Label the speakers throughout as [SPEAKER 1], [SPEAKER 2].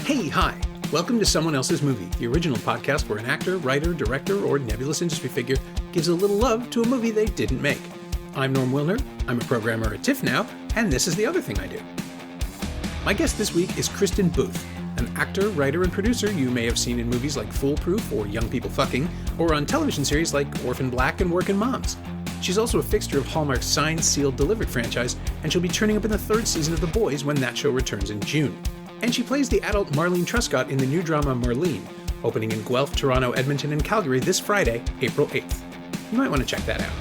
[SPEAKER 1] Hey, hi. Welcome to Someone Else's Movie, the original podcast where an actor, writer, director, or nebulous industry figure gives a little love to a movie they didn't make. I'm Norm Wilner, I'm a programmer at TIFF now, and this is the other thing I do. My guest this week is Kristin Booth, an actor, writer, and producer you may have seen in movies like Foolproof or Young People Fucking, or on television series like Orphan Black and Workin' Moms. She's also a fixture of Hallmark's Signed, Sealed, Delivered franchise, and she'll be turning up in the third season of The Boys when that show returns in June. And she plays the adult Marlene Truscott in the new drama Marlene, opening in Guelph, Toronto, Edmonton, and Calgary this Friday, April 8th. You might want to check that out.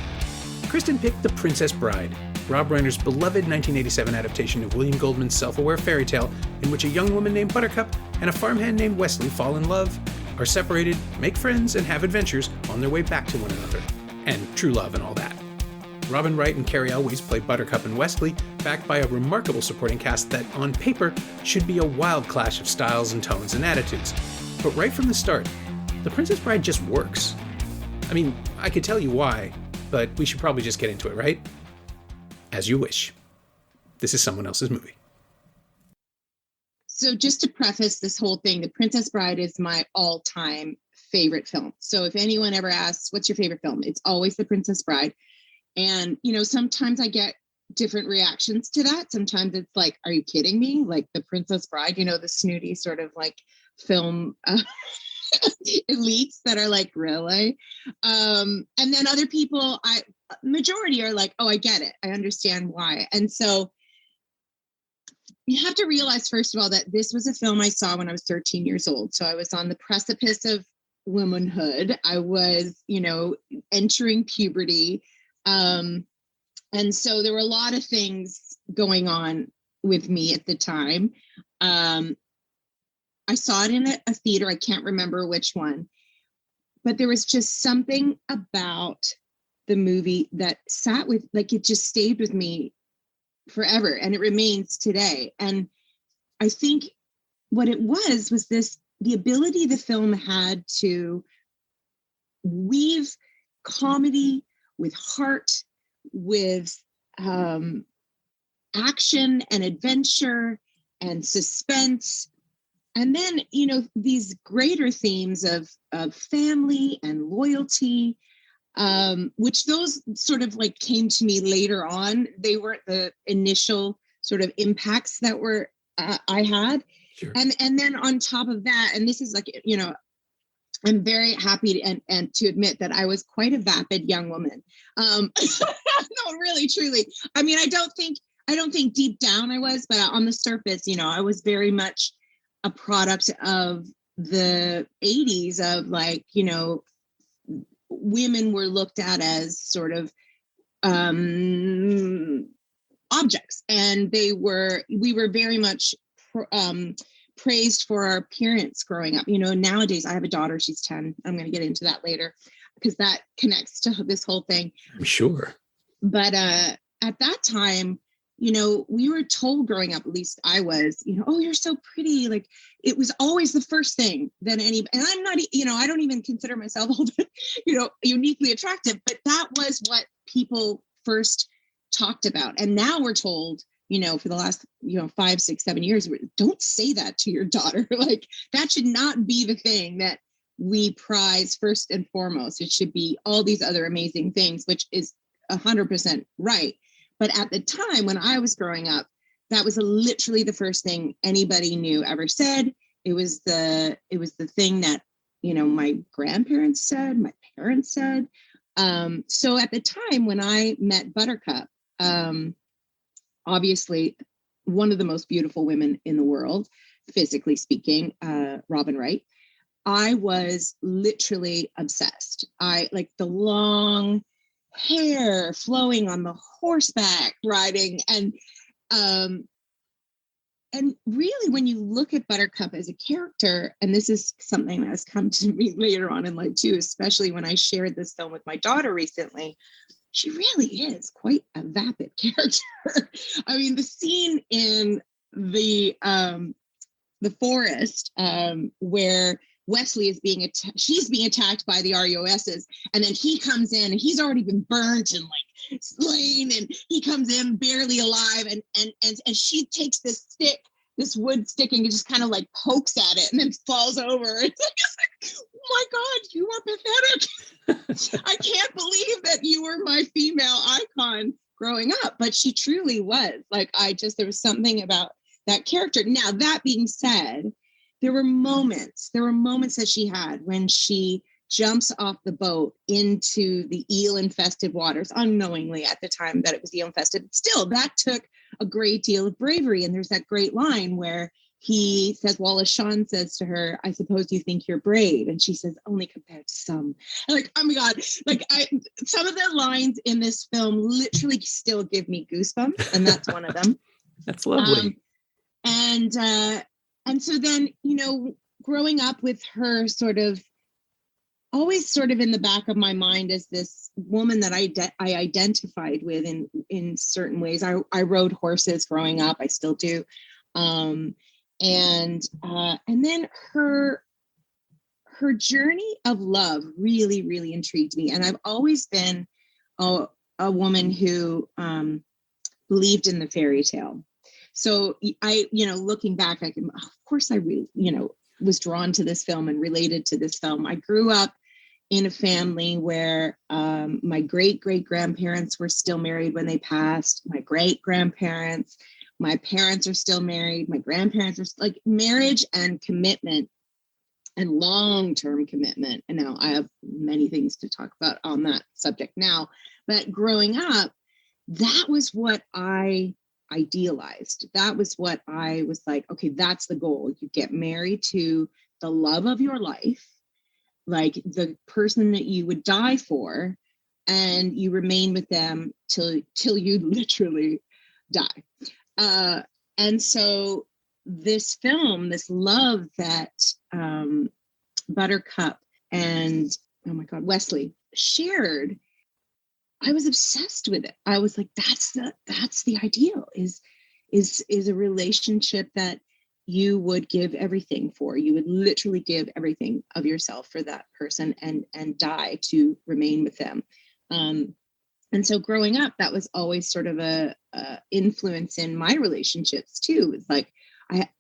[SPEAKER 1] Kristin picked The Princess Bride, Rob Reiner's beloved 1987 adaptation of William Goldman's self-aware fairy tale in which a young woman named Buttercup and a farmhand named Wesley fall in love, are separated, make friends, and have adventures on their way back to one another. And true love and all that. Robin Wright and Carrie Elwes play Buttercup and Wesley, backed by a remarkable supporting cast that, on paper, should be a wild clash of styles and tones and attitudes. But right from the start, The Princess Bride just works. I mean, I could tell you why, but we should probably just get into it, right? As you wish. This is Someone Else's Movie.
[SPEAKER 2] So just to preface this whole thing, The Princess Bride is my all-time favorite film. So if anyone ever asks, what's your favorite film? It's always The Princess Bride. And, you know, sometimes I get different reactions to that. Sometimes it's like, are you kidding me? Like The Princess Bride, you know, the snooty sort of like film elites that are like, really? And then other people, majority are like, oh, I get it. I understand why. And so you have to realize, first of all, that this was a film I saw when I was 13 years old. So I was on the precipice of womanhood. I was, you know, entering puberty. And so there were a lot of things going on with me at the time. I saw it in a theater. I can't remember which one, but there was just something about the movie that sat with, like, it just stayed with me forever, and it remains today. And I think what it was the ability the film had to weave comedy with heart, with action and adventure and suspense. And then, you know, these greater themes of family and loyalty, which those sort of like came to me later on. They weren't the initial sort of impacts that were I had. Sure. And then on top of that, and this is like, you know, I'm very happy and to admit that I was quite a vapid young woman. No, really, truly. I mean, I don't think deep down I was, but on the surface, you know, I was very much a product of the 80s of, like, you know, women were looked at as sort of objects, and we were very much praised for our appearance growing up. You know, nowadays I have a daughter, she's 10. I'm going to get into that later because that connects to this whole thing.
[SPEAKER 1] I'm sure. But
[SPEAKER 2] at that time, you know, we were told growing up, at least I was, you know, oh, you're so pretty. Like, it was always the first thing that and I'm not, you know, I don't even consider myself, you know, uniquely attractive, but that was what people first talked about. And now we're told, you know, for the last, you know, 5, 6, 7 years, don't say that to your daughter. Like, that should not be the thing that we prize first and foremost. It should be all these other amazing things, which is 100% right. But at the time when I was growing up, that was literally the first thing anybody knew ever said. It was the thing that, you know, my grandparents said, my parents said. So at the time when I met Buttercup, obviously one of the most beautiful women in the world, physically speaking, Robin Wright, I was literally obsessed. I like the long hair flowing on the horseback riding. And really, when you look at Buttercup as a character, and this is something that has come to me later on in life too, especially when I shared this film with my daughter recently, she really is quite a vapid character. I mean, the scene in the forest where Wesley is she's being attacked by the REOSs, and then he comes in and he's already been burnt and like slain, and he comes in barely alive, and she takes this stick this wood stick and just kind of like pokes at it and then falls over. It's like, oh my God, you are pathetic. I can't believe that you were my female icon growing up. But she truly was. Like, there was something about that character. Now, that being said, there were moments that she had when she jumps off the boat into the eel-infested waters, unknowingly at the time that it was eel-infested. Still, that took a great deal of bravery. And there's that great line where he says, Wallace Shawn says to her, I suppose you think you're brave. And she says, only compared to some. And like, oh my God, like some of the lines in this film literally still give me goosebumps. And that's one of them.
[SPEAKER 1] That's lovely.
[SPEAKER 2] And so then, growing up with her always sort of in the back of my mind as this woman that I identified with in certain ways. I rode horses growing up. I still do. And then her journey of love really, really intrigued me. And I've always been a woman who believed in the fairy tale. So I, looking back, of course I really, was drawn to this film and related to this film. I grew up in a family where my great-great-grandparents were still married when they passed. My great-grandparents, my parents are still married. My grandparents are like, marriage and commitment and long-term commitment. And now I have many things to talk about on that subject now. But growing up, that was what I idealized. That was what I was like, okay, that's the goal. You get married to the love of your life, like the person that you would die for, and you remain with them till you literally die. And so this film, this love that Buttercup and, oh my God, Wesley shared, I was obsessed with it. I was like, that's the ideal, is a relationship that you would give everything for. You would literally give everything of yourself for that person and die to remain with them. And so growing up, that was always sort of a influence in my relationships too. It's like,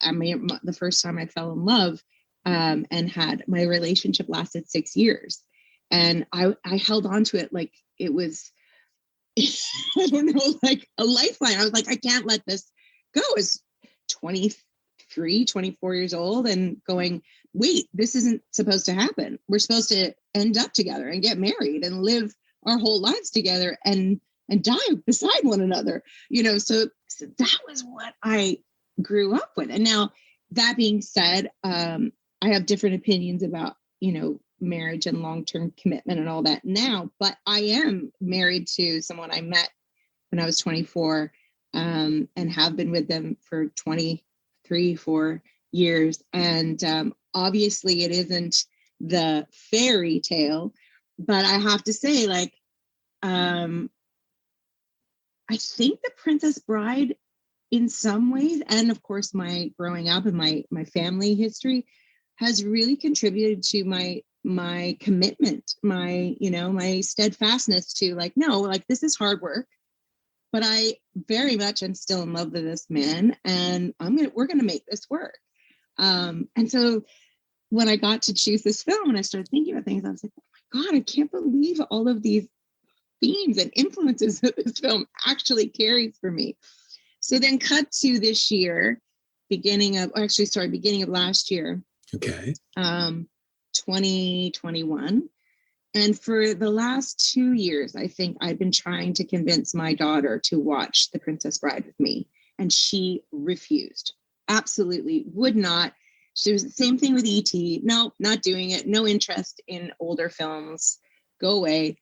[SPEAKER 2] I mean, the first time I fell in love and had my relationship lasted 6 years. And I held on to it like it was, I don't know, like a lifeline. I was like, I can't let this go. I was 23, 24 years old and going, wait, this isn't supposed to happen. We're supposed to end up together and get married and live our whole lives together and die beside one another. So that was what I grew up with. And now, that being said, I have different opinions about, marriage and long-term commitment and all that now, but I am married to someone I met when I was 24 and have been with them for 4 years. And obviously it isn't the fairy tale, but I have to say, like, I think The Princess Bride in some ways, and of course my growing up and my family history has really contributed to my commitment, my steadfastness to like, no, like this is hard work, but I very much am still in love with this man and we're going to make this work. And so when I got to choose this film and I started thinking about things, I was like, oh my God, I can't believe all of these themes and influences that this film actually carries for me. So then cut to this year, beginning of last year.
[SPEAKER 1] Okay.
[SPEAKER 2] 2021. And for the last 2 years, I think I've been trying to convince my daughter to watch The Princess Bride with me. And she refused. Absolutely would not. She was the same thing with E.T. No, not doing it. No interest in older films. Go away.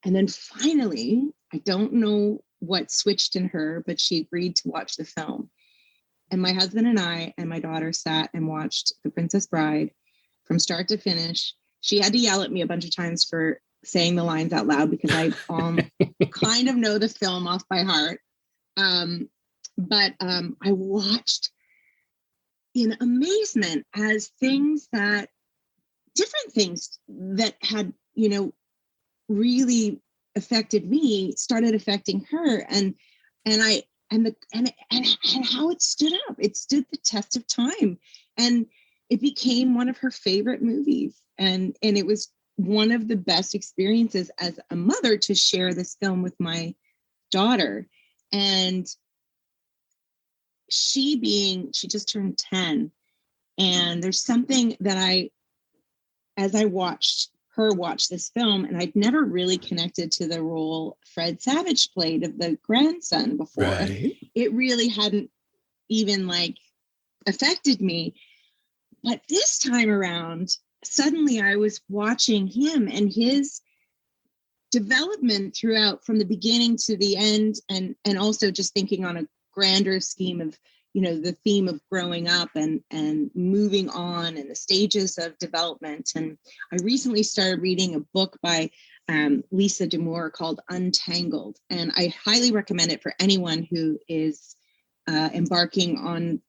[SPEAKER 2] And then finally, I don't know what switched in her, but she agreed to watch the film. And my husband and I and my daughter sat and watched The Princess Bride from start to finish. She had to yell at me a bunch of times for saying the lines out loud because I kind of know the film off by heart. But I watched in amazement as different things that had, really affected me started affecting her. And and how it stood up. It stood the test of time, and it became one of her favorite movies. And it was one of the best experiences as a mother to share this film with my daughter. And she just turned 10. And there's something that as I watched her watch this film, and I'd never really connected to the role Fred Savage played of the grandson before.
[SPEAKER 1] Right.
[SPEAKER 2] It really hadn't even affected me. But this time around, suddenly I was watching him and his development throughout, from the beginning to the end, and also just thinking on a grander scheme of, the theme of growing up and moving on and the stages of development. And I recently started reading a book by Lisa D'Amour called Untangled. And I highly recommend it for anyone who is embarking on,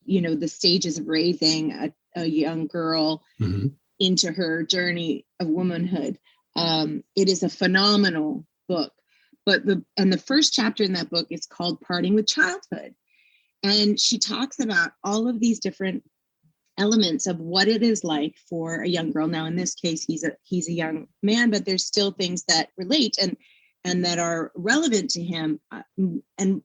[SPEAKER 2] the stages of raising a young girl
[SPEAKER 1] Mm-hmm.
[SPEAKER 2] into her journey of womanhood. It is a phenomenal book. But the first chapter in that book is called Parting with Childhood. And she talks about all of these different elements of what it is like for a young girl. Now, in this case, he's a young man, but there's still things that relate and that are relevant to him. And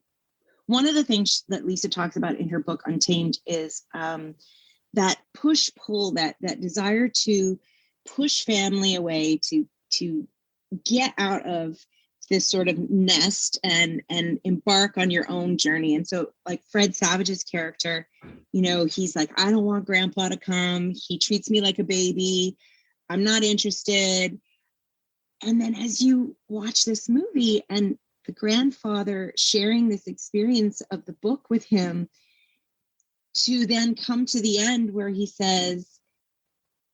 [SPEAKER 2] one of the things that Lisa talks about in her book, Untamed, is that push-pull, that desire to push family away, to get out of this sort of nest and embark on your own journey. And so, like Fred Savage's character, he's like, I don't want grandpa to come. He treats me like a baby. I'm not interested. And then as you watch this movie and the grandfather sharing this experience of the book with him, to then come to the end where he says,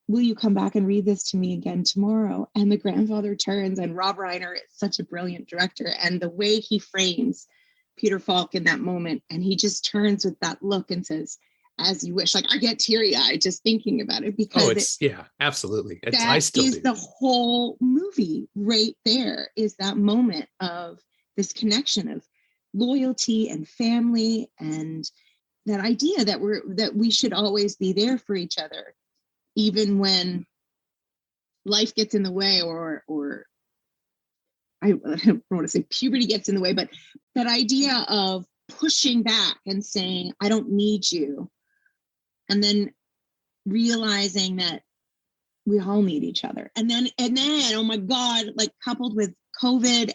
[SPEAKER 2] will you come back and read this to me again tomorrow? And the grandfather turns, and Rob Reiner is such a brilliant director. And the way he frames Peter Falk in that moment, and he just turns with that look and says, as you wish. I get teary-eyed just thinking about it, because
[SPEAKER 1] absolutely.
[SPEAKER 2] I still do. The whole movie right there is that moment of this connection of loyalty and family, and that idea that we should always be there for each other, even when life gets in the way, or I don't want to say puberty gets in the way, but that idea of pushing back and saying, I don't need you. And then realizing that we all need each other. And then, oh my God, coupled with COVID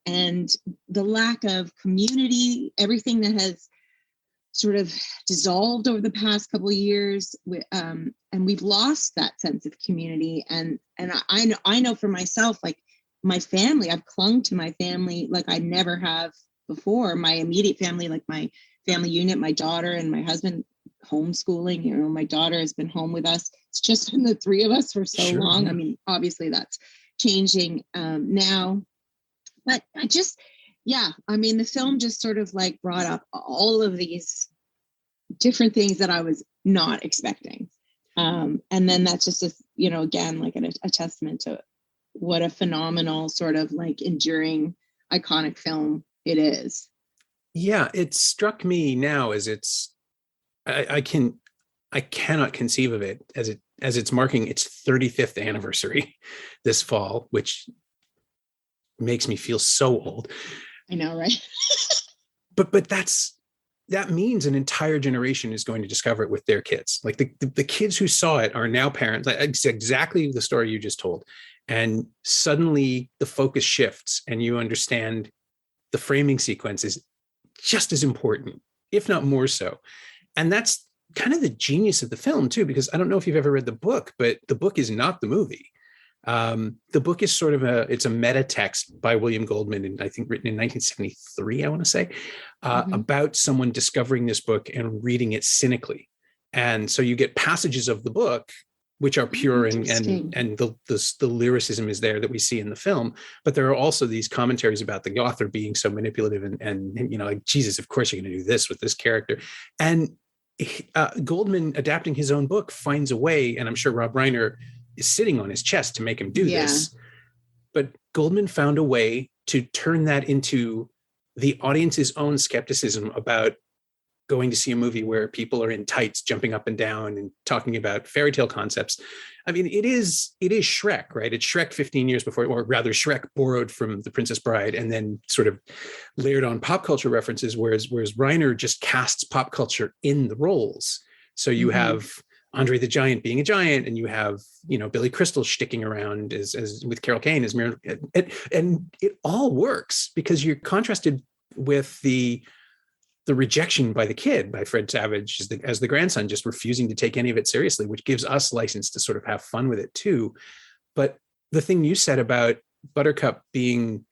[SPEAKER 2] and the lack of community, everything that has sort of dissolved over the past couple of years, and we've lost that sense of community. And I know for myself, my family, I've clung to my family like I never have before. My immediate family, like my family unit, my daughter and my husband, homeschooling. My daughter has been home with us. It's just been the three of us for so long. I mean, obviously that's changing now, but the film just sort of brought up all of these different things that I was not expecting. And then that's just, again, a testament to what a phenomenal sort of enduring, iconic film it is.
[SPEAKER 1] Yeah, it struck me now as I cannot conceive of it as it's marking its 35th anniversary this fall, which makes me feel so old.
[SPEAKER 2] I know, right?
[SPEAKER 1] but that means an entire generation is going to discover it with their kids. The kids who saw it are now parents. It's exactly the story you just told. And suddenly the focus shifts and you understand the framing sequence is just as important, if not more so. And that's kind of the genius of the film too, because I don't know if you've ever read the book, but the book is not the movie. The book is sort of it's a meta text by William Goldman, and I think written in 1973, I want to say, about someone discovering this book and reading it cynically. And so you get passages of the book which are pure and the lyricism is there that we see in the film, but there are also these commentaries about the author being so manipulative and Jesus, of course you're going to do this with this character. And Goldman, adapting his own book, finds a way, and I'm sure Rob Reiner is sitting on his chest to make him do this, but Goldman found a way to turn that into the audience's own skepticism about going to see a movie where people are in tights jumping up and down and talking about fairy tale concepts. I mean, it is Shrek, right? It's Shrek 15 years before, or rather Shrek borrowed from The Princess Bride and then sort of layered on pop culture references, whereas Reiner just casts pop culture in the roles. So you have Andre the Giant being a giant, and you have, Billy Crystal sticking around as with Carol Kane as Mary, and it all works because you're contrasted with the rejection by the kid, by Fred Savage as the grandson, just refusing to take any of it seriously, which gives us license to sort of have fun with it too. But the thing you said about Buttercup being,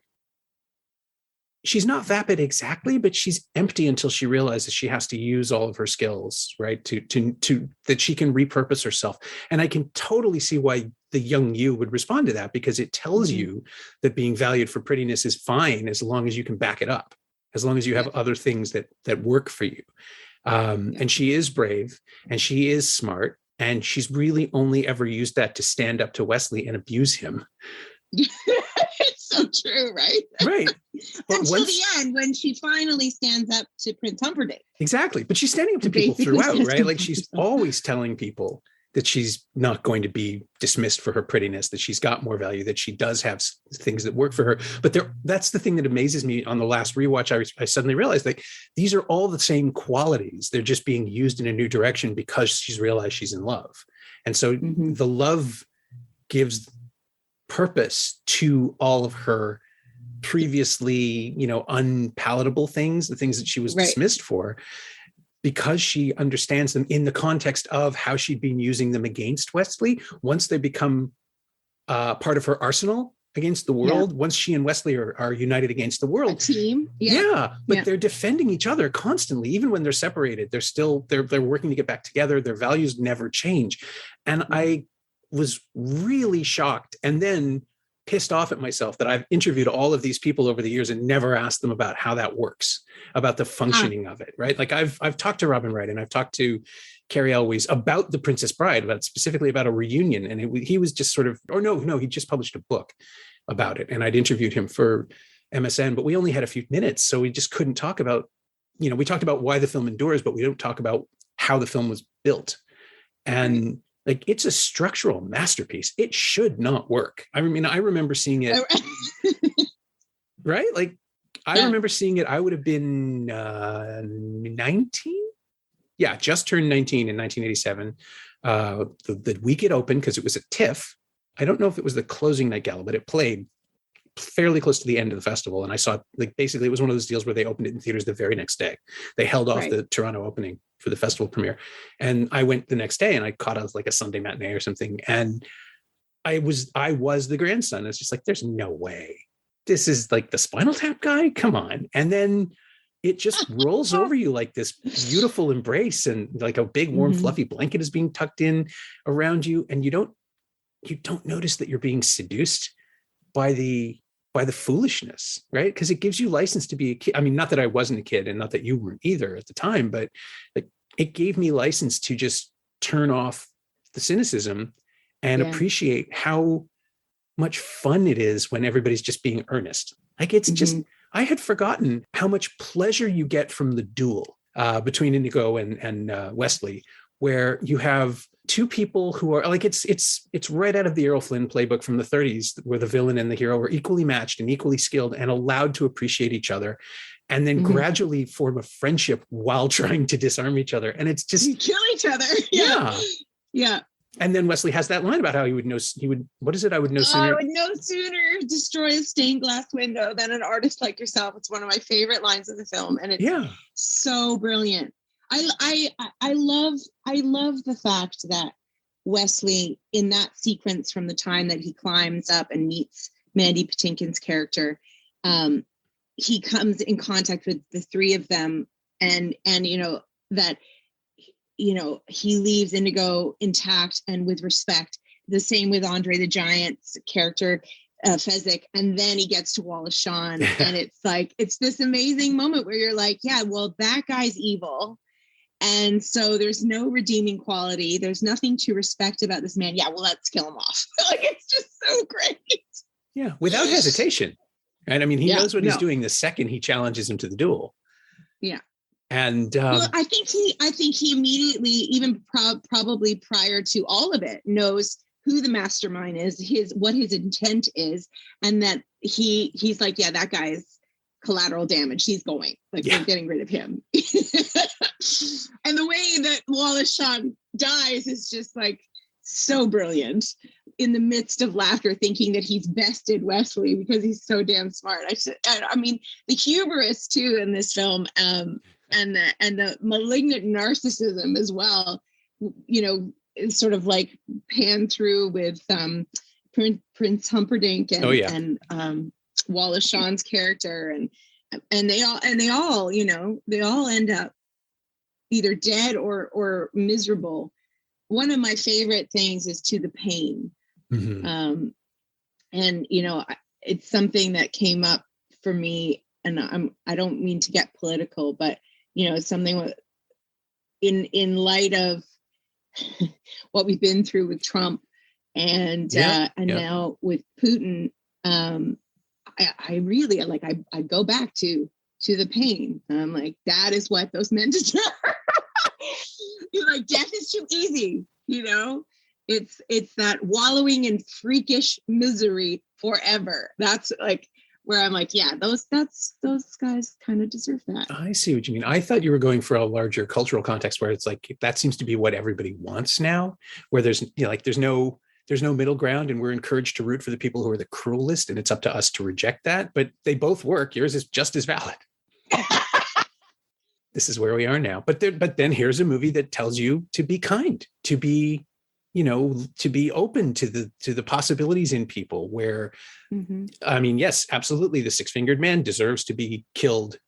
[SPEAKER 1] she's not vapid exactly, but she's empty until she realizes she has to use all of her skills, right? To that she can repurpose herself. And I can totally see why the young you would respond to that, because it tells you that being valued for prettiness is fine as long as you can back it up, as long as you have other things that work for you. And she is brave and she is smart, and she's really only ever used that to stand up to Wesley and abuse him.
[SPEAKER 2] It's so true, right?
[SPEAKER 1] Right. But
[SPEAKER 2] until the end, when she finally stands up to Prince Humperdinck.
[SPEAKER 1] Exactly. But she's standing up to people throughout, right? Like she's always telling people that she's not going to be dismissed for her prettiness, that she's got more value, that she does have things that work for her. But that's the thing that amazes me. On the last rewatch, I suddenly realized that these are all the same qualities. They're just being used in a new direction because she's realized she's in love. And so the love gives purpose to all of her previously, unpalatable things, the things that she was dismissed for, because she understands them in the context of how she'd been using them against Wesley. Once they become part of her arsenal against the world, once she and Wesley are united against the world.
[SPEAKER 2] A team.
[SPEAKER 1] But they're defending each other constantly. Even when they're separated, they're working to get back together. Their values never change. And I was really shocked and then pissed off at myself that I've interviewed all of these people over the years and never asked them about how that works, about the functioning of it, right? Like I've talked to Robin Wright and I've talked to Carrie Elwes about The Princess Bride, specifically about a reunion. And he was just sort of, he just published a book about it. And I'd interviewed him for MSN, but we only had a few minutes. So we just couldn't talk about, we talked about why the film endures, but we don't talk about how the film was built. And like, it's a structural masterpiece. It should not work. I mean, I remember seeing it, right? Like, I remember seeing it. I would have been 19. Yeah, just turned 19 in 1987. The week it opened, because it was at TIFF. I don't know if it was the closing night gala, but it played fairly close to the end of the festival. And I saw, like, basically it was one of those deals where they opened it in theaters the very next day. They held off the Toronto opening for the festival premiere. And I went the next day and I caught a Sunday matinee or something. And I was the grandson. It's just like, there's no way. This is like the Spinal Tap guy. Come on. And then it just rolls over you like this beautiful embrace, and like a big warm fluffy blanket is being tucked in around you. And you don't notice that you're being seduced by the foolishness, right? Because it gives you license to be a kid. I mean, not that I wasn't a kid and not that you weren't either at the time, but like it gave me license to just turn off the cynicism and appreciate how much fun it is when everybody's just being earnest. Like it's just, I had forgotten how much pleasure you get from the duel between Inigo and Wesley, where you have two people who are like, it's right out of the Errol Flynn playbook from the 30s, where the villain and the hero were equally matched and equally skilled and allowed to appreciate each other, and then gradually form a friendship while trying to disarm each other. And it's just,
[SPEAKER 2] you kill each other. Yeah.
[SPEAKER 1] And then Wesley has that line about how what is it? I would no sooner.
[SPEAKER 2] I would no sooner destroy a stained glass window than an artist like yourself. It's one of my favorite lines of the film. And it's so brilliant. I love the fact that Wesley, in that sequence from the time that he climbs up and meets Mandy Patinkin's character, he comes in contact with the three of them, and he leaves Indigo intact and with respect. The same with Andre the Giant's character, Fezzik, and then he gets to Wallace Shawn, and it's like, it's this amazing moment where you're like, yeah, well, that guy's evil. And so there's no redeeming quality. There's nothing to respect about this man. Yeah, well, let's kill him off. Like, it's just so great.
[SPEAKER 1] Yeah, without hesitation. And I mean, he
[SPEAKER 2] Yeah,
[SPEAKER 1] knows what he's
[SPEAKER 2] no.
[SPEAKER 1] doing the second he challenges him to the duel.
[SPEAKER 2] Yeah.
[SPEAKER 1] And
[SPEAKER 2] Well, I think he immediately, even probably prior to all of it, knows who the mastermind is, what his intent is, and that he's like, yeah, that guy's collateral damage. He's going, like, we're getting rid of him. And the way that Wallace Shawn dies is just like so brilliant, in the midst of laughter, thinking that he's bested Wesley because he's so damn smart. I mean, the hubris too in this film, and the malignant narcissism as well, you know, is sort of like panned through with Prince Humperdinck and Wallace Shawn's character, and they all you know, they all end up either dead or miserable. One of my favorite things is To the Pain. Mm-hmm. And you know, it's something that came up for me, and I don't mean to get political, but you know, it's something in light of what we've been through with Trump and now with Putin. I really like, I go back to the pain. I'm like, that is what those men deserve. You're like, death is too easy, you know. It's that wallowing in freakish misery forever. That's like where I'm like, yeah, those guys kind of deserve that.
[SPEAKER 1] I see what you mean. I thought you were going for a larger cultural context where it's like, that seems to be what everybody wants now, where there's, you know, like there's no middle ground, and we're encouraged to root for the people who are the cruelest, and it's up to us to reject that. But they both work. Yours is just as valid. This is where we are now. But then here's a movie that tells you to be kind, to be, you know, to be open to the possibilities in people. Where, I mean, yes, absolutely, the six-fingered man deserves to be killed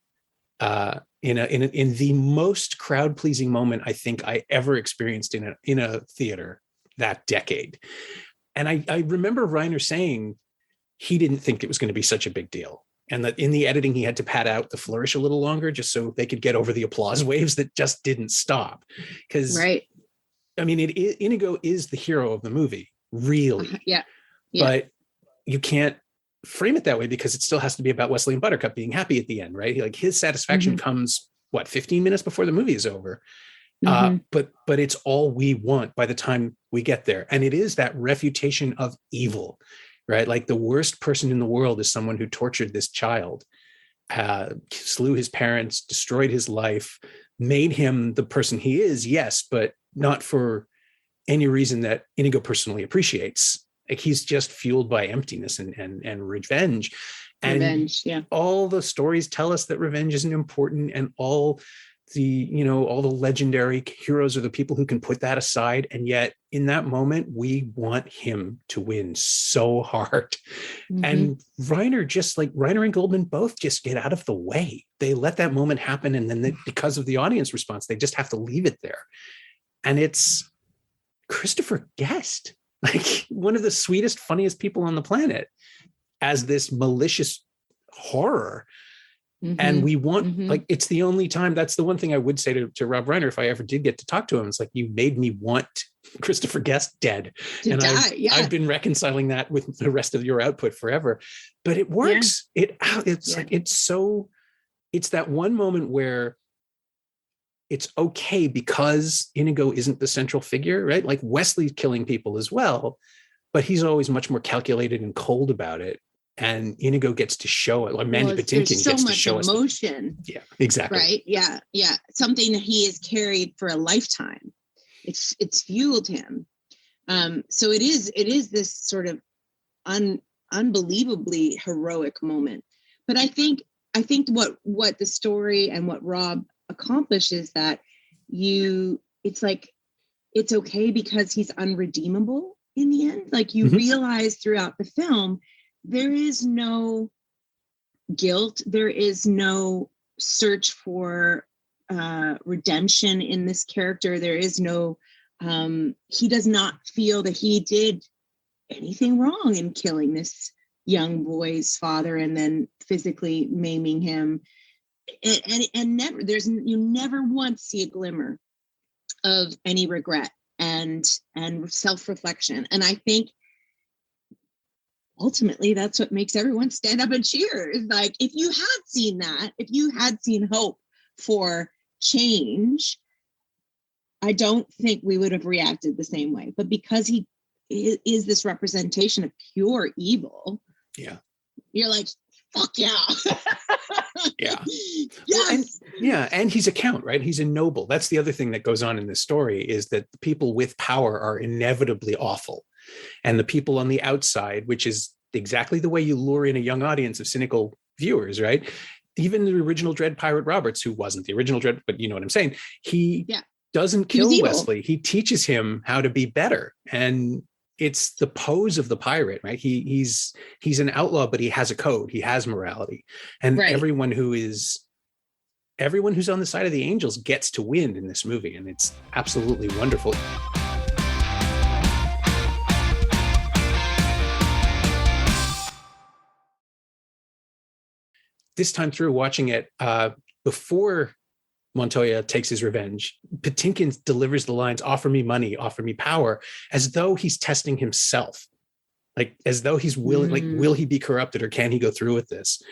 [SPEAKER 1] in the most crowd-pleasing moment I think I ever experienced in a theater that decade. And I remember Reiner saying he didn't think it was going to be such a big deal, and that in the editing he had to pad out the flourish a little longer just so they could get over the applause waves that just didn't stop. Because I mean, Inigo is the hero of the movie, really. Yeah. But you can't frame it that way, because it still has to be about Wesley and Buttercup being happy at the end, right? Like, his satisfaction comes 15 minutes before the movie is over. But it's all we want by the time we get there. And it is that refutation of evil, right? Like, the worst person in the world is someone who tortured this child, slew his parents, destroyed his life, made him the person he is, yes, but not for any reason that Inigo personally appreciates. Like, he's just fueled by emptiness and revenge. And all the stories tell us that revenge isn't important, and all the legendary heroes are the people who can put that aside. And yet in that moment, we want him to win so hard. And Reiner and Goldman both just get out of the way. They let that moment happen. And then because of the audience response, they just have to leave it there. And it's Christopher Guest, like one of the sweetest, funniest people on the planet, as this malicious horror. And we want, like, it's the only time, that's the one thing I would say to Rob Reiner, if I ever did get to talk to him, it's like, you made me want Christopher Guest dead. I've been reconciling that with the rest of your output forever, but it works. Like, it's that one moment where it's okay because Inigo isn't the central figure, right? Like, Wesley's killing people as well, but he's always much more calculated and cold about it. And Inigo gets to show it. Like, Mandy Patinkin gets to show us
[SPEAKER 2] emotion.
[SPEAKER 1] Yeah, exactly.
[SPEAKER 2] Right. Yeah. Yeah. Something that he has carried for a lifetime. It's fueled him. So it is this sort of unbelievably heroic moment. But I think what the story and what Rob accomplished is that it's like, it's okay because he's unredeemable in the end. Like, you realize throughout the film, there is no guilt. There is no search for redemption in this character. There is no, he does not feel that he did anything wrong in killing this young boy's father and then physically maiming him. And never, you never once see a glimmer of any regret and self-reflection. And I think ultimately that's what makes everyone stand up and cheer. Is like, if you had seen that, if you had seen hope for change, I don't think we would have reacted the same way. But because he is this representation of pure evil,
[SPEAKER 1] yeah,
[SPEAKER 2] you're like, fuck yeah.
[SPEAKER 1] yeah.
[SPEAKER 2] Yes.
[SPEAKER 1] Well, and he's a count, right? He's a noble. That's the other thing that goes on in this story, is that the people with power are inevitably awful. And the people on the outside, which is exactly the way you lure in a young audience of cynical viewers, right? Even the original Dread Pirate Roberts, who wasn't the original Dread, but you know what I'm saying? He doesn't kill Wesley. He teaches him how to be better. And it's the pose of the pirate, right? He's an outlaw, but he has a code. He has morality. And everyone who's on the side of the angels gets to win in this movie. And it's absolutely wonderful. This time through, watching it before Montoya takes his revenge, Patinkin delivers the lines, "Offer me money, offer me power," as though he's testing himself, like as though he's willing, like, will he be corrupted or can he go through with this?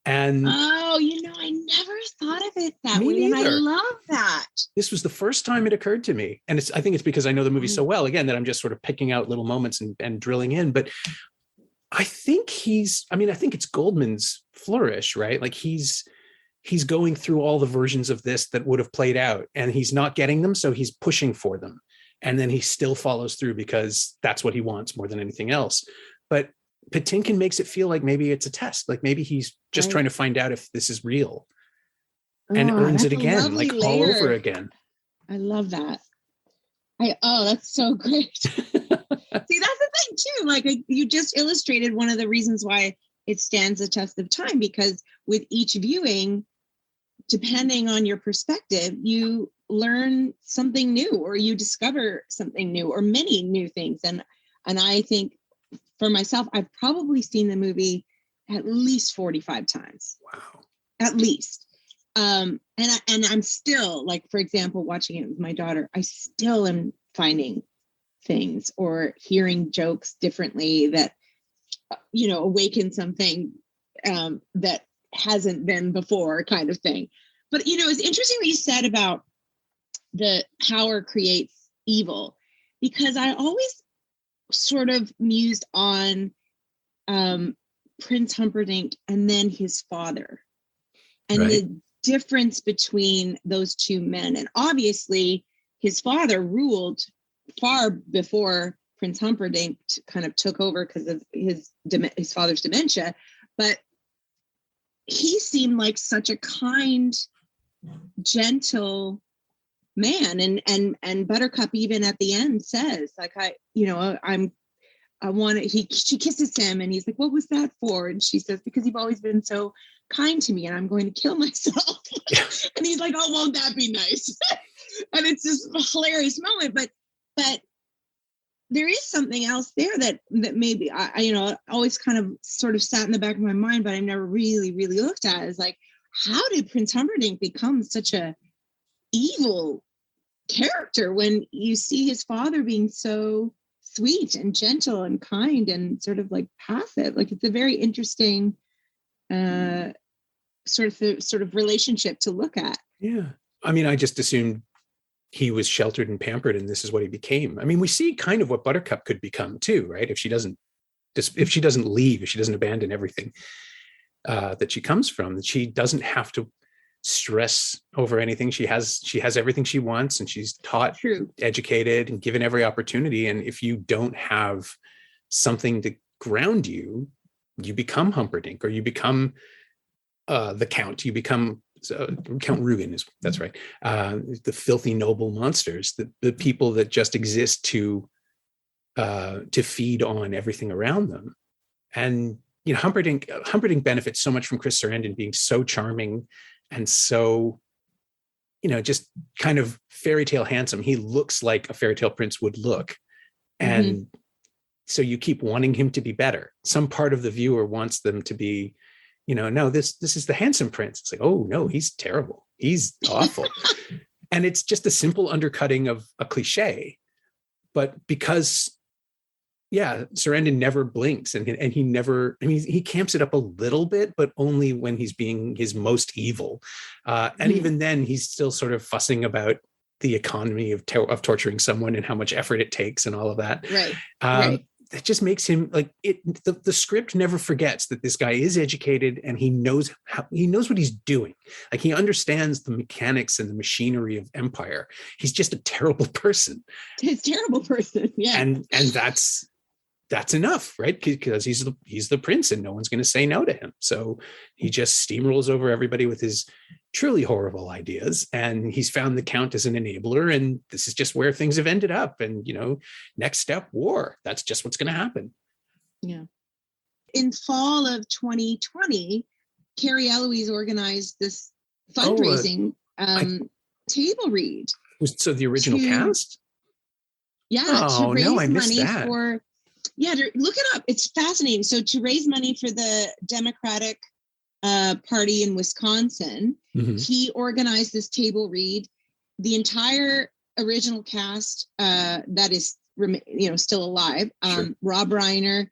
[SPEAKER 1] And
[SPEAKER 2] I never thought of it that way. And I love that.
[SPEAKER 1] This was the first time it occurred to me. And I think it's because I know the movie so well, again, that I'm just sort of picking out little moments and drilling in. But I think I think it's Goldman's flourish, right? Like he's going through all the versions of this that would have played out, and he's not getting them. So he's pushing for them. And then he still follows through because that's what he wants more than anything else. But Patinkin makes it feel like maybe it's a test. Like maybe he's just trying to find out if this is real, and earns it again, like all over again.
[SPEAKER 2] I love that. That's so great. See, that's the thing too. Like you just illustrated one of the reasons why it stands the test of time, because with each viewing, depending on your perspective, you learn something new, or you discover something new, or many new things. And I think for myself, I've probably seen the movie at least 45 times.
[SPEAKER 1] Wow.
[SPEAKER 2] At least. And I'm still, like, for example, watching it with my daughter, I still am finding things or hearing jokes differently that, awaken something that hasn't been before, kind of thing. But, it's interesting what you said about the power creates evil, because I always sort of mused on Prince Humperdinck and then his father, and the difference between those two men. And obviously his father ruled far before Prince Humperdinck kind of took over because of his father's dementia, but he seemed like such a kind, gentle man. And Buttercup even at the end says, like, she kisses him and he's like, "What was that for?" And she says, "Because you've always been so kind to me and I'm going to kill myself." And he's like, "Oh, won't that be nice?" And it's this hilarious moment, but there is something else there that maybe I always kind of sort of sat in the back of my mind, but I never really looked at it. Is like, how did Prince Humperdinck become such a evil character when you see his father being so sweet and gentle and kind and sort of like passive? Like, it's a very interesting sort of relationship to look at.
[SPEAKER 1] Yeah. I mean, I just assumed he was sheltered and pampered and this is what he became. I mean, we see kind of what Buttercup could become too, right? If she doesn't leave, if she doesn't abandon everything that she comes from, that she doesn't have to stress over anything. She has everything she wants, and she's taught, educated, and given every opportunity. And if you don't have something to ground you, you become Humperdinck, or you become the Count. You become Count Rugen, that's right. The filthy noble monsters, the people that just exist to feed on everything around them. And Humperdinck benefits so much from Chris Sarandon being so charming and so, just kind of fairy tale handsome. He looks like a fairy tale prince would look. And so you keep wanting him to be better. Some part of the viewer wants them to be, no, this is the handsome prince. It's like, oh no, he's terrible. He's awful. And it's just a simple undercutting of a cliche. But because Yeah, Sarandon never blinks, and he never. I mean, he camps it up a little bit, but only when he's being his most evil, and even then, he's still sort of fussing about the economy of torturing someone and how much effort it takes and all of that.
[SPEAKER 2] Right.
[SPEAKER 1] Right. That just makes him like it. The script never forgets that this guy is educated and he knows what he's doing. Like he understands the mechanics and the machinery of empire. He's just a terrible person.
[SPEAKER 2] He's a terrible person. Yeah.
[SPEAKER 1] And that's enough, right? Because he's the prince and no one's going to say no to him. So he just steamrolls over everybody with his truly horrible ideas. And he's found the count as an enabler. And this is just where things have ended up. And, next step, war. That's just what's going to happen.
[SPEAKER 2] Yeah. In fall of 2020, Carrie Eloise organized this fundraising table read.
[SPEAKER 1] So the original cast?
[SPEAKER 2] Yeah.
[SPEAKER 1] Oh, no, I missed that.
[SPEAKER 2] Look it up. It's fascinating. So to raise money for the Democratic Party in Wisconsin, he organized this table read. The entire original cast that is still alive, sure. Rob Reiner,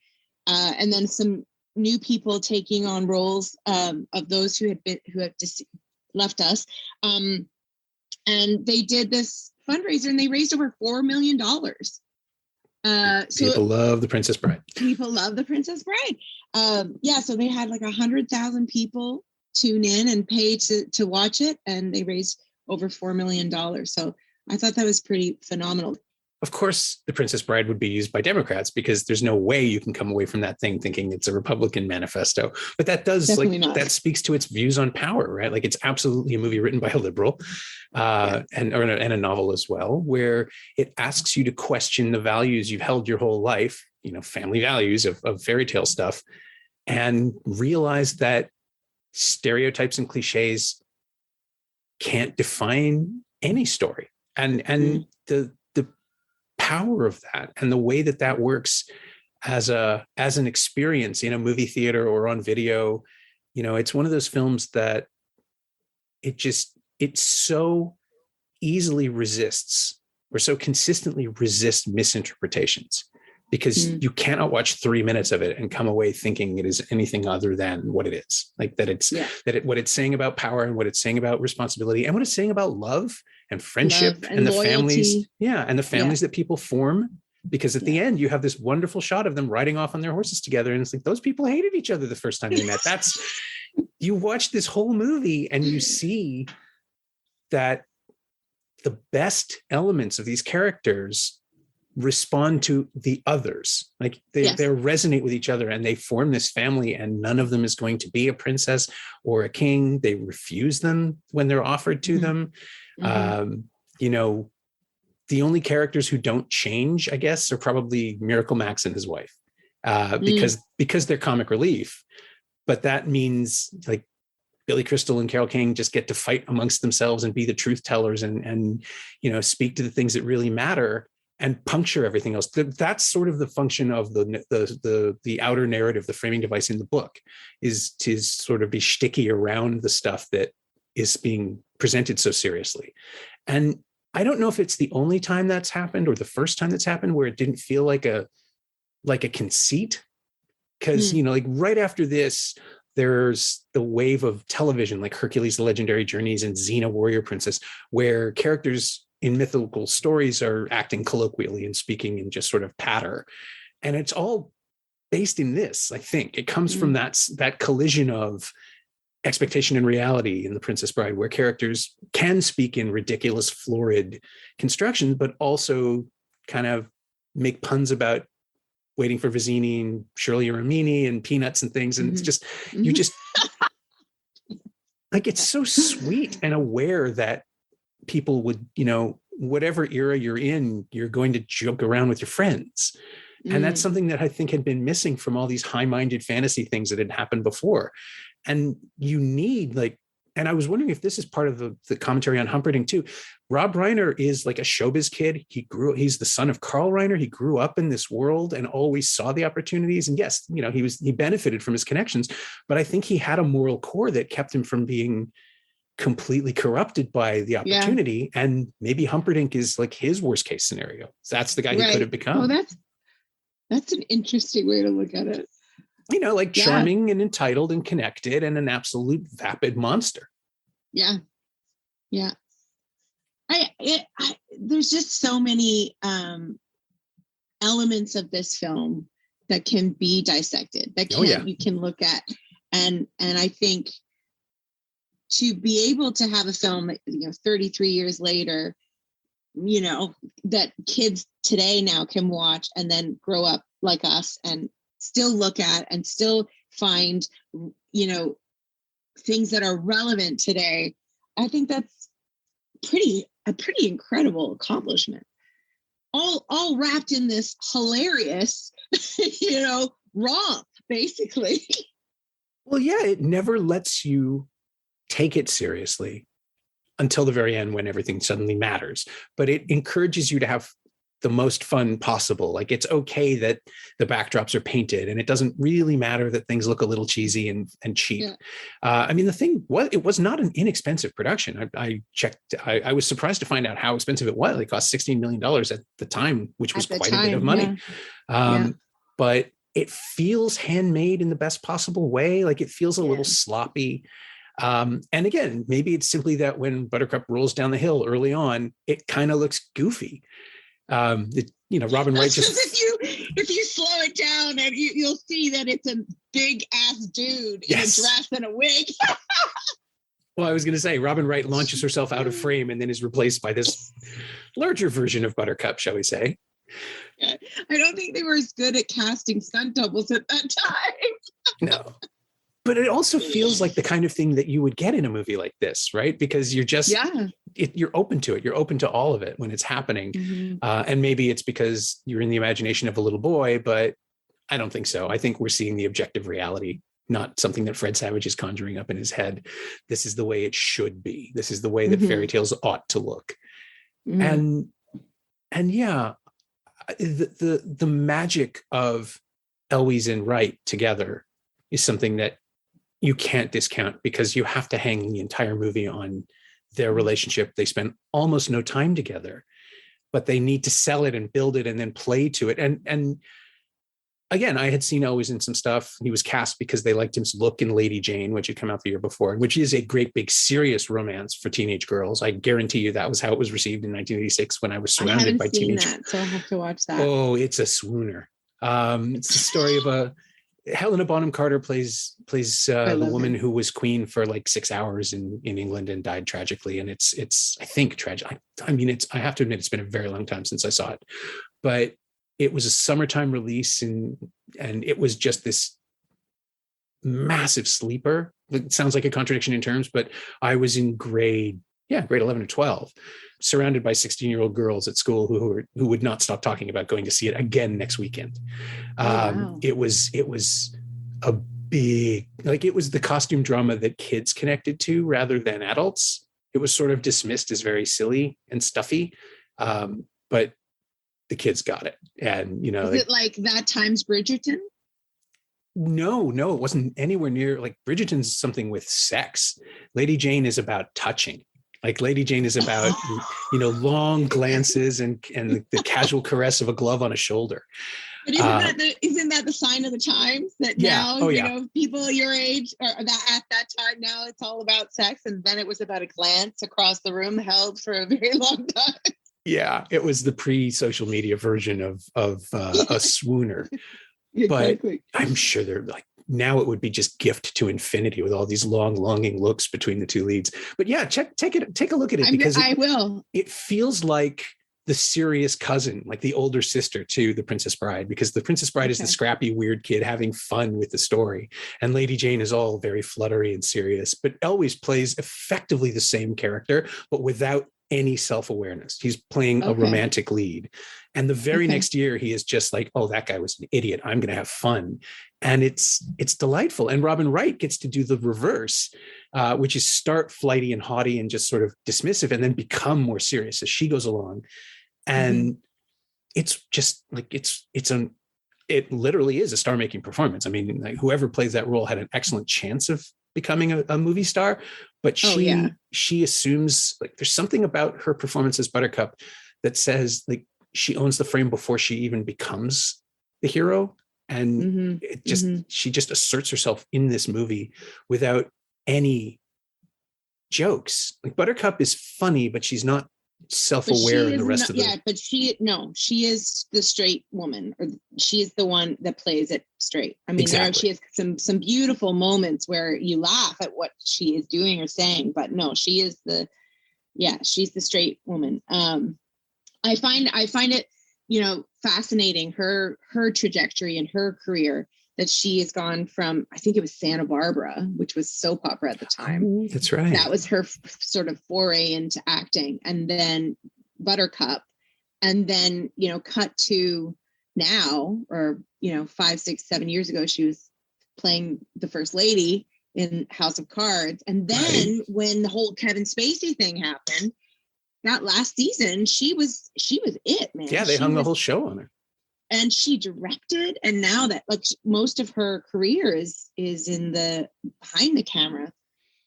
[SPEAKER 2] and then some new people taking on roles of those who have left us. And they did this fundraiser and they raised over $4 million.
[SPEAKER 1] People love The Princess Bride.
[SPEAKER 2] People love The Princess Bride. So they had like 100,000 people tune in and pay to watch it, and they raised over $4 million. So I thought that was pretty phenomenal.
[SPEAKER 1] Of course, The Princess Bride would be used by Democrats because there's no way you can come away from that thing thinking it's a Republican manifesto. But that does that speaks to its views on power, right? Like it's absolutely a movie written by a liberal and a novel as well, where it asks you to question the values you've held your whole life, family values of fairy tale stuff, and realize that stereotypes and cliches can't define any story. And the power of that and the way that works as an experience in a movie theater or on video, it's one of those films that it so easily resists or so consistently resists misinterpretations, because you cannot watch 3 minutes of it and come away thinking it is anything other than what it is. Like that what it's saying about power and what it's saying about responsibility and what it's saying about love and friendship and the loyalty. families that people form. Because at the end, you have this wonderful shot of them riding off on their horses together. And it's like, those people hated each other the first time they met. You watch this whole movie and you see that the best elements of these characters respond to the others. Like they resonate with each other and they form this family, and none of them is going to be a princess or a king. They refuse them when they're offered to them. The only characters who don't change, I guess, are probably Miracle Max and his wife, because they're comic relief. But that means like Billy Crystal and Carole King just get to fight amongst themselves and be the truth tellers and speak to the things that really matter and puncture everything else. That's sort of the function of the outer narrative, the framing device in the book, is to sort of be shticky around the stuff that is being presented so seriously. And I don't know if it's the only time that's happened or the first time that's happened where it didn't feel like a conceit. Because, like right after this, there's the wave of television like Hercules, The Legendary Journeys and Xena, Warrior Princess, where characters in mythical stories are acting colloquially and speaking in just sort of patter. And it's all based in this, I think. It comes from that collision of expectation and reality in The Princess Bride, where characters can speak in ridiculous, florid construction, but also kind of make puns about waiting for Vizzini and Shirley Ramini and peanuts and things. And it's just, you just like, it's so sweet and aware that people would, whatever era you're in, you're going to joke around with your friends. And that's something that I think had been missing from all these high-minded fantasy things that had happened before. And you need and I was wondering if this is part of the commentary on Humperdinck too. Rob Reiner is like a showbiz kid. He's the son of Carl Reiner. He grew up in this world and always saw the opportunities. And yes, he benefited from his connections, but I think he had a moral core that kept him from being completely corrupted by the opportunity. And maybe Humperdinck is like his worst case scenario. That's the guy he could have become.
[SPEAKER 2] That's an interesting way to look at it.
[SPEAKER 1] You know, like charming and entitled and connected and an absolute vapid monster.
[SPEAKER 2] Yeah. Yeah. There's just so many elements of this film that can be dissected, that you can look at. And I think to be able to have a film, 33 years later, that kids today now can watch and then grow up like us and still look at and still find, things that are relevant today. I think that's a pretty incredible accomplishment. All wrapped in this hilarious, romp, basically.
[SPEAKER 1] Well, yeah, it never lets you take it seriously until the very end when everything suddenly matters. But it encourages you to have the most fun possible. Like, it's okay that the backdrops are painted and it doesn't really matter that things look a little cheesy and cheap. Yeah. I mean, the thing was, it was not an inexpensive production. I checked, I was surprised to find out how expensive it was. It cost $16 million at the time, which was quite a bit of money. Yeah. But it feels handmade in the best possible way. Like, it feels a little sloppy. And again, maybe it's simply that when Buttercup rolls down the hill early on, it kind of looks goofy. Robin Wright just
[SPEAKER 2] if you slow it down and you'll see that it's a big ass dude in a dress and a wig.
[SPEAKER 1] Well, I was going to say, Robin Wright launches herself out of frame and then is replaced by this larger version of Buttercup, shall we say?
[SPEAKER 2] Yeah. I don't think they were as good at casting stunt doubles at that time.
[SPEAKER 1] No. But it also feels like the kind of thing that you would get in a movie like this, right? Because you're just, you're open to it. You're open to all of it when it's happening. Mm-hmm. And maybe it's because you're in the imagination of a little boy, but I don't think so. I think we're seeing the objective reality, not something that Fred Savage is conjuring up in his head. This is the way it should be. This is the way that fairy tales ought to look. Mm-hmm. And yeah, the magic of Eloise and Wright together is something that you can't discount, because you have to hang the entire movie on their relationship. They spend almost no time together, but they need to sell it and build it and then play to it. And again, I had seen Eloise in some stuff. He was cast because they liked his look in Lady Jane, which had come out the year before, which is a great, big, serious romance for teenage girls. I guarantee you that was how it was received in 1986 when I was surrounded by teenage.
[SPEAKER 2] I haven't seen that, so I'll have to watch that.
[SPEAKER 1] Oh, it's a swooner. It's the story of Helena Bonham Carter plays the woman who was queen for like 6 hours in England and died tragically. And it's I think tragic. I mean, I have to admit, it's been a very long time since I saw it, but it was a summertime release and it was just this massive sleeper. It sounds like a contradiction in terms, but I was in grade 11 or 12, surrounded by 16-year-old girls at school who would not stop talking about going to see it again next weekend. Wow. It was a big, like, it was the costume drama that kids connected to rather than adults. It was sort of dismissed as very silly and stuffy, but the kids got it. And,
[SPEAKER 2] is it like that times Bridgerton?
[SPEAKER 1] No, it wasn't anywhere near. Like, Bridgerton's something with sex. Lady Jane is about touching. Like, Lady Jane is about, long glances and the casual caress of a glove on a shoulder.
[SPEAKER 2] But isn't that the sign of the times that now, people your age or that at that time, now it's all about sex. And then it was about a glance across the room held for a very long time. Yeah, it was the pre-social media version of a swooner. Exactly. But I'm sure they're like, now it would be just gift to infinity with all these long, longing looks between the two leads. But yeah, take a look at it, because I will.
[SPEAKER 1] It feels like the serious cousin, like the older sister to The Princess Bride, because The Princess Bride is the scrappy, weird kid having fun with the story. And Lady Jane is all very fluttery and serious, but Eloise plays effectively the same character, but without any self-awareness. He's playing a romantic lead. And the very next year, he is just like, oh, that guy was an idiot. I'm going to have fun. And it's delightful. And Robin Wright gets to do the reverse, which is start flighty and haughty and just sort of dismissive and then become more serious as she goes along. And it's just like, it literally is a star-making performance. I mean, like, whoever plays that role had an excellent chance of becoming a movie star, but she assumes, like, there's something about her performance as Buttercup that says, like, she owns the frame before she even becomes the hero. And
[SPEAKER 2] Mm-hmm.
[SPEAKER 1] she just asserts herself in this movie without any jokes. Like Buttercup is funny, but she's not self-aware in the rest of the.
[SPEAKER 2] Yeah, but she is the straight woman, or she is the one that plays it straight. I mean,
[SPEAKER 1] Exactly.
[SPEAKER 2] she has some beautiful moments where you laugh at what she is doing or saying, but no, she's the straight woman. I find it, fascinating, her trajectory and her career, that she has gone from, I think it was Santa Barbara, which was soap opera at the time.
[SPEAKER 1] Oh, that's right.
[SPEAKER 2] That was her sort of foray into acting, and then Buttercup, and then, cut to now, or, 5, 6, 7 years ago, she was playing the First Lady in House of Cards. And then when the whole Kevin Spacey thing happened, that last season, she was it, man.
[SPEAKER 1] Yeah, they hung the whole show on her.
[SPEAKER 2] And she directed, and now that, like, most of her career is in the behind the camera.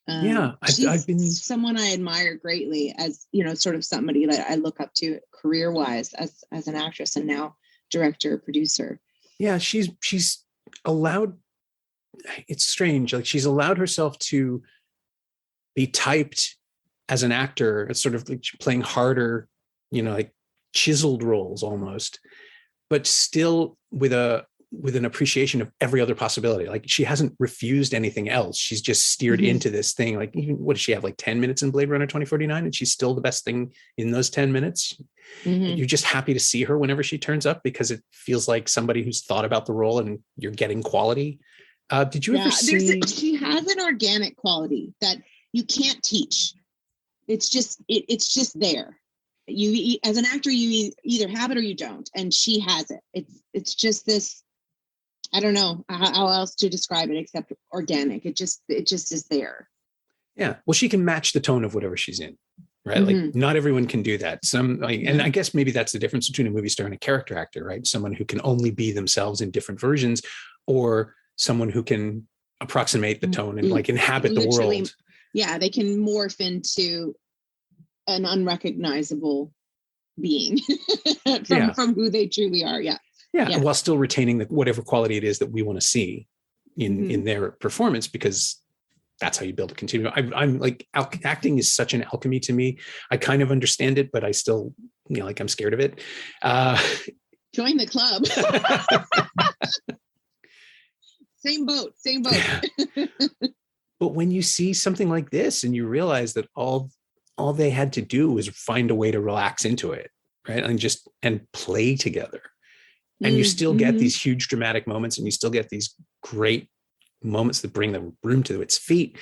[SPEAKER 1] I've been
[SPEAKER 2] someone I admire greatly, as, sort of somebody that I look up to career wise as an actress, and now director, producer.
[SPEAKER 1] Yeah, she's allowed. It's strange. Like, she's allowed herself to be typed as an actor. It's sort of like playing harder, like chiseled roles almost, but still with an appreciation of every other possibility. Like, she hasn't refused anything else. She's just steered into this thing. Like, even, what does she have, like 10 minutes in Blade Runner 2049? And she's still the best thing in those 10 minutes. You're just happy to see her whenever she turns up, because it feels like somebody who's thought about the role, and you're getting quality. Did you ever see?
[SPEAKER 2] She has an organic quality that you can't teach. It's just there. You, as an actor, you either have it or you don't, and she has it. It's just this. I don't know how else to describe it except organic. It just is there.
[SPEAKER 1] Yeah, well, she can match the tone of whatever she's in, right? Like, not everyone can do that. And I guess maybe that's the difference between a movie star and a character actor, right? Someone who can only be themselves in different versions, or someone who can approximate the tone and, like, inhabit the world.
[SPEAKER 2] Yeah, they can morph into an unrecognizable being from who they truly are. Yeah,
[SPEAKER 1] while still retaining whatever quality it is that we want to see in their performance, because that's how you build a continuum. I'm like, acting is such an alchemy to me. I kind of understand it, but I still, like, I'm scared of it.
[SPEAKER 2] Join the club. Same boat.
[SPEAKER 1] But when you see something like this, and you realize that all they had to do was find a way to relax into it, right? And play together. And you still get these huge dramatic moments, and you still get these great moments that bring the room to its feet.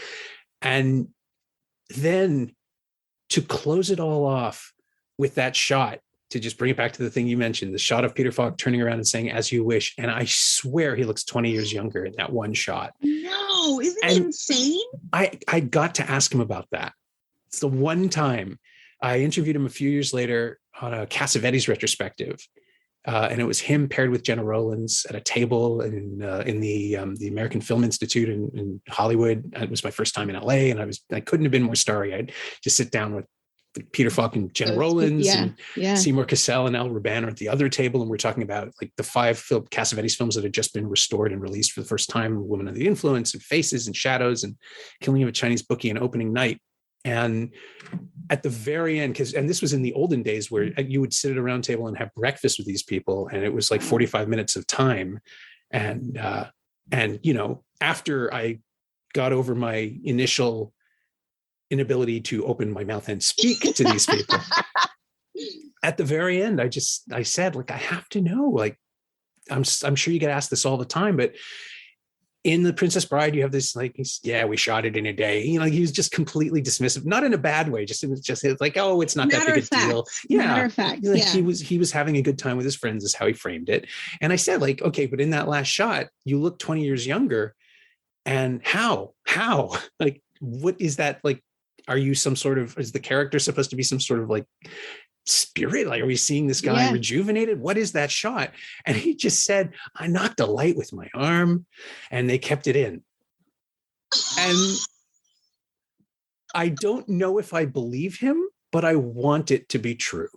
[SPEAKER 1] And then to close it all off with that shot, to just bring it back to the thing you mentioned, the shot of Peter Falk turning around and saying, "As you wish." And I swear he looks 20 years younger in that one shot.
[SPEAKER 2] No, isn't it insane?
[SPEAKER 1] I got to ask him about that. It's the one time. I interviewed him a few years later on a Cassavetes retrospective. And it was him paired with Jenna Rollins at a table in the American Film Institute in Hollywood. It was my first time in LA, and I couldn't have been more starry. I'd just sit down with Peter Falk and Jenna Rollins and Seymour Cassel and Al Ruban at the other table, and we're talking about, like, the 5 Cassavetes films that had just been restored and released for the first time: Woman Under the Influence, and Faces, and Shadows, and Killing of a Chinese Bookie, and Opening Night. And at the very end, and this was in the olden days where you would sit at a round table and have breakfast with these people, and it was like 45 minutes of time. And after I got over my initial inability to open my mouth and speak to these people, at the very end, I said, like, I have to know, like, I'm sure you get asked this all the time, but in The Princess Bride, you have this, like, we shot it in a day. He was just completely dismissive, not in a bad way. It was like, oh, it's not that big a deal.
[SPEAKER 2] Matter of fact,
[SPEAKER 1] he was having a good time with his friends, is how he framed it. And I said, like, okay, but in that last shot, you look 20 years younger. And how, like, what is that? Like, are you is the character supposed to be some sort of, like, spirit? Like, are we seeing this guy rejuvenated? What is that shot? And he just said, I knocked a light with my arm, and they kept it in. And I don't know if I believe him, but I want it to be true.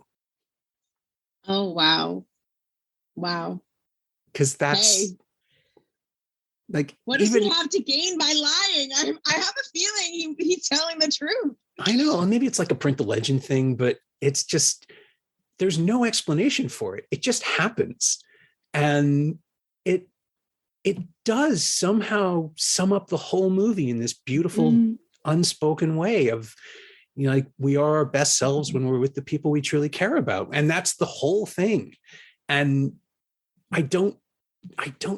[SPEAKER 2] Oh, wow.
[SPEAKER 1] Because that's
[SPEAKER 2] Hey,
[SPEAKER 1] like,
[SPEAKER 2] what does
[SPEAKER 1] even
[SPEAKER 2] he have to gain by lying? I have a feeling he's telling the truth.
[SPEAKER 1] I know, maybe it's like a print the legend thing, but it's just, there's no explanation for it. It just happens. And it it does somehow sum up the whole movie in this beautiful unspoken way of, you know, like, we are our best selves when we're with the people we truly care about. And that's the whole thing. And I don't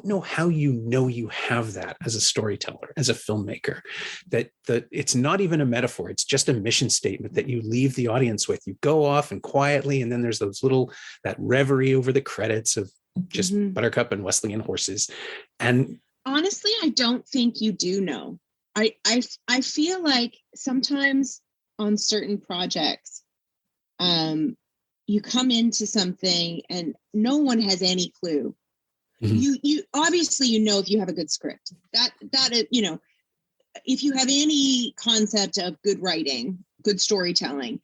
[SPEAKER 1] know how you have that as a storyteller, as a filmmaker, that it's not even a metaphor. It's just a mission statement that you leave the audience with. You go off and quietly, and then there's that reverie over the credits of just Buttercup and Wesleyan horses. And
[SPEAKER 2] honestly, I don't think you do know. I feel like sometimes on certain projects, you come into something and no one has any clue. You obviously, if you have a good script, that is, if you have any concept of good writing, good storytelling,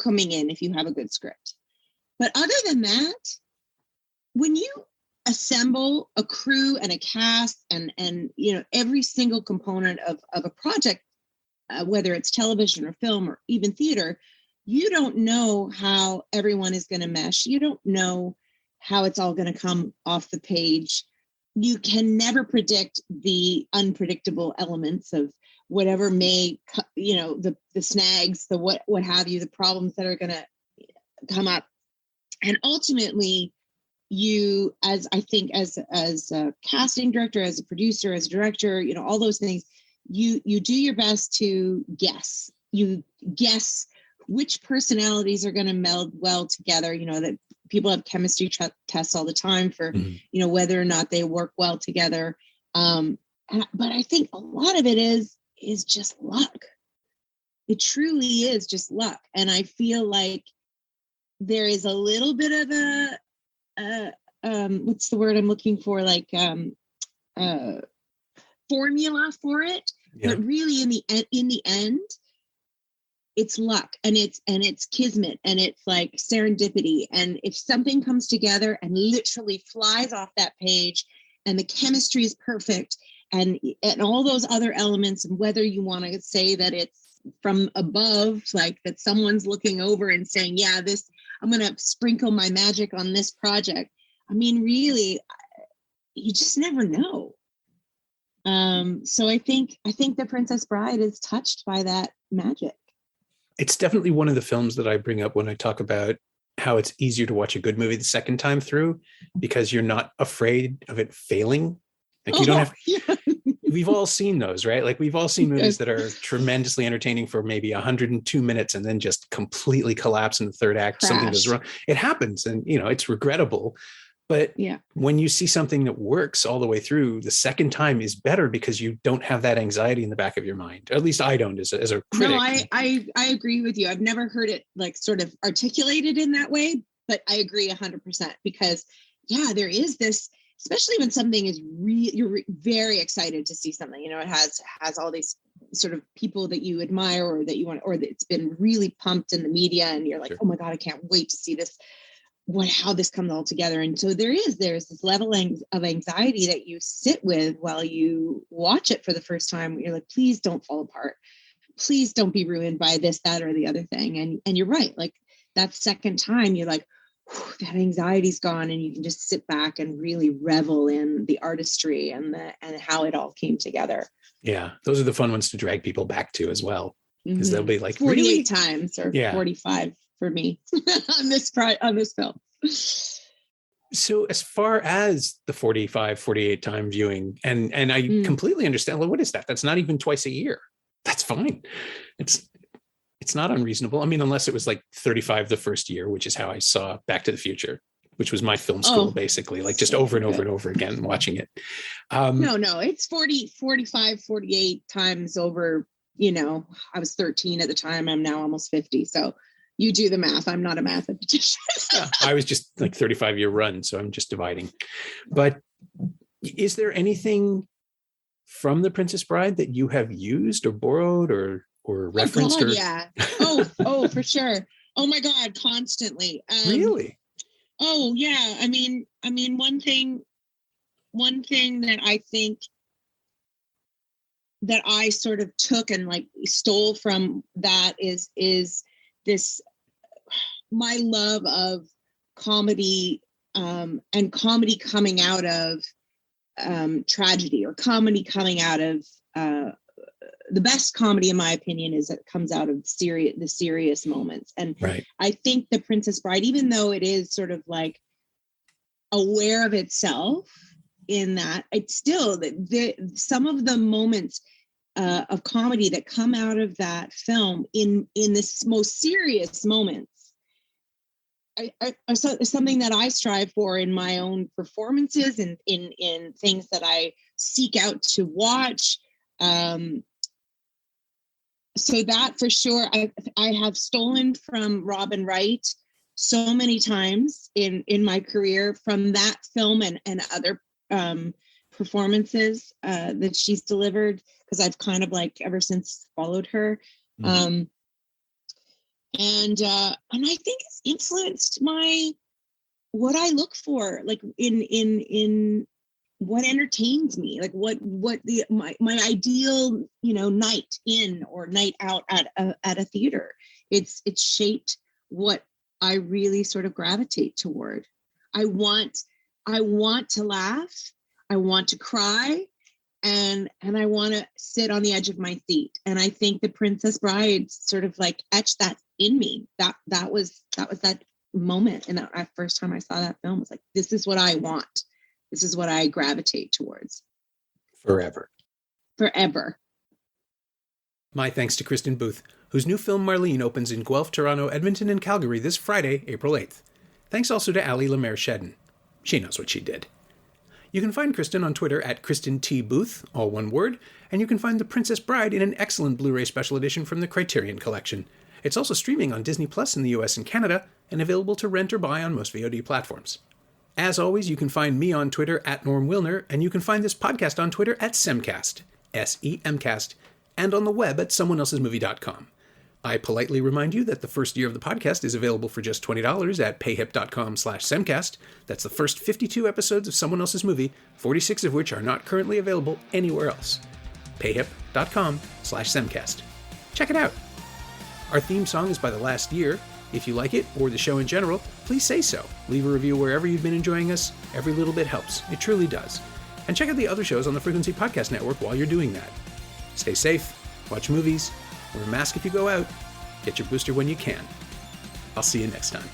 [SPEAKER 2] coming in, if you have a good script. But other than that, when you assemble a crew and a cast and every single component of a project, whether it's television or film or even theater, you don't know how everyone is going to mesh. You don't know how it's all going to come off the page. You can never predict the unpredictable elements of whatever may, the snags, the what have you, the problems that are going to come up. And ultimately, you, as a casting director, as a producer, as a director, all those things, you do your best to guess. You guess which personalities are going to meld well together. That people have chemistry tests all the time for, whether or not they work well together. But I think a lot of it is just luck. It truly is just luck. And I feel like there is a little bit of what's the word I'm looking for? Like, formula for it. Yeah. But really in the end, it's luck and it's kismet and it's like serendipity. And if something comes together and literally flies off that page and the chemistry is perfect and all those other elements, and whether you want to say that it's from above, like that someone's looking over and saying, yeah, I'm going to sprinkle my magic on this project. I mean, really, you just never know. So I think The Princess Bride is touched by that magic.
[SPEAKER 1] It's definitely one of the films that I bring up when I talk about how it's easier to watch a good movie the second time through, because you're not afraid of it failing. Like, you don't have, we've all seen those, right? Like, we've all seen movies that are tremendously entertaining for maybe 102 minutes and then just completely collapse in the third act. Crash. Something goes wrong. It happens, and it's regrettable. But when you see something that works all the way through, the second time is better because you don't have that anxiety in the back of your mind. Or at least I don't, as a critic.
[SPEAKER 2] No, I agree with you. I've never heard it like sort of articulated in that way, but I agree 100% because there is this, especially when something is you're very excited to see something. It has all these sort of people that you admire or that you want, or that it's been really pumped in the media, and you're like, oh my God, I can't wait to see this. How this comes all together. And so there's this level of anxiety that you sit with while you watch it for the first time. You're like, please don't fall apart. Please don't be ruined by this, that, or the other thing. And you're right. Like, that second time, you're like, that anxiety's gone, and you can just sit back and really revel in the artistry and how it all came together.
[SPEAKER 1] Yeah. Those are the fun ones to drag people back to as well. Because they'll be like
[SPEAKER 2] 48
[SPEAKER 1] really?
[SPEAKER 2] times or 45 for me on this film.
[SPEAKER 1] So as far as the 45, 48 time viewing, and I completely understand, well, what is that? That's not even twice a year. That's fine. It's not unreasonable. I mean, unless it was like 35 the first year, which is how I saw Back to the Future, which was my film school, basically, like just over and over and over again, watching it.
[SPEAKER 2] No, it's 40, 45, 48 times over. I was 13 at the time. I'm now almost 50. So you do the math. I'm not a mathematician.
[SPEAKER 1] I was just like 35-year run, so I'm just dividing. But is there anything from The Princess Bride that you have used or borrowed or referenced?
[SPEAKER 2] Yeah. Oh, for sure. Oh my God, constantly.
[SPEAKER 1] Really?
[SPEAKER 2] Oh yeah. I mean, one thing one thing that I think that I sort of took and like stole from that is this, my love of comedy, and comedy coming out of tragedy, or comedy coming out of the best comedy, in my opinion, is that comes out of the serious moments. And
[SPEAKER 1] Right.
[SPEAKER 2] I think The Princess Bride, even though it is sort of like aware of itself in that, it's still some of the moments of comedy that come out of that film in this most serious moments are something that I strive for in my own performances and in things that I seek out to watch. So that for sure, I have stolen from Robin Wright so many times in my career from that film and other performances that she's delivered, because I've kind of like ever since followed her. Mm-hmm. And I think it's influenced what I look for, like in what entertains me, like what my ideal, night in or night out at a theater. It's shaped what I really sort of gravitate toward. I want to laugh, I want to cry, and I want to sit on the edge of my seat. And I think The Princess Bride sort of like etched that in me. That was that moment. And that first time I saw that film, was like, this is what I want. This is what I gravitate towards.
[SPEAKER 1] Forever. My thanks to Kristin Booth, whose new film Marlene opens in Guelph, Toronto, Edmonton, and Calgary this Friday, April 8th. Thanks also to Ali Lemaire Shedden. She knows what she did. You can find Kristin on Twitter at Kristin T. Booth, all one word, and you can find The Princess Bride in an excellent Blu-ray special edition from the Criterion Collection. It's also streaming on Disney Plus in the US and Canada, and available to rent or buy on most VOD platforms. As always, you can find me on Twitter at Norm Wilner, and you can find this podcast on Twitter at Semcast, SEMcast, and on the web at someoneelsesmovie.com. I politely remind you that the first year of the podcast is available for just $20 at payhip.com/Semcast. That's the first 52 episodes of Someone Else's Movie, 46 of which are not currently available anywhere else. payhip.com/Semcast. Check it out. Our theme song is by The Last Year. If you like it, or the show in general, please say so. Leave a review wherever you've been enjoying us. Every little bit helps. It truly does. And check out the other shows on the Frequency Podcast Network while you're doing that. Stay safe, watch movies, wear a mask if you go out, get your booster when you can. I'll see you next time.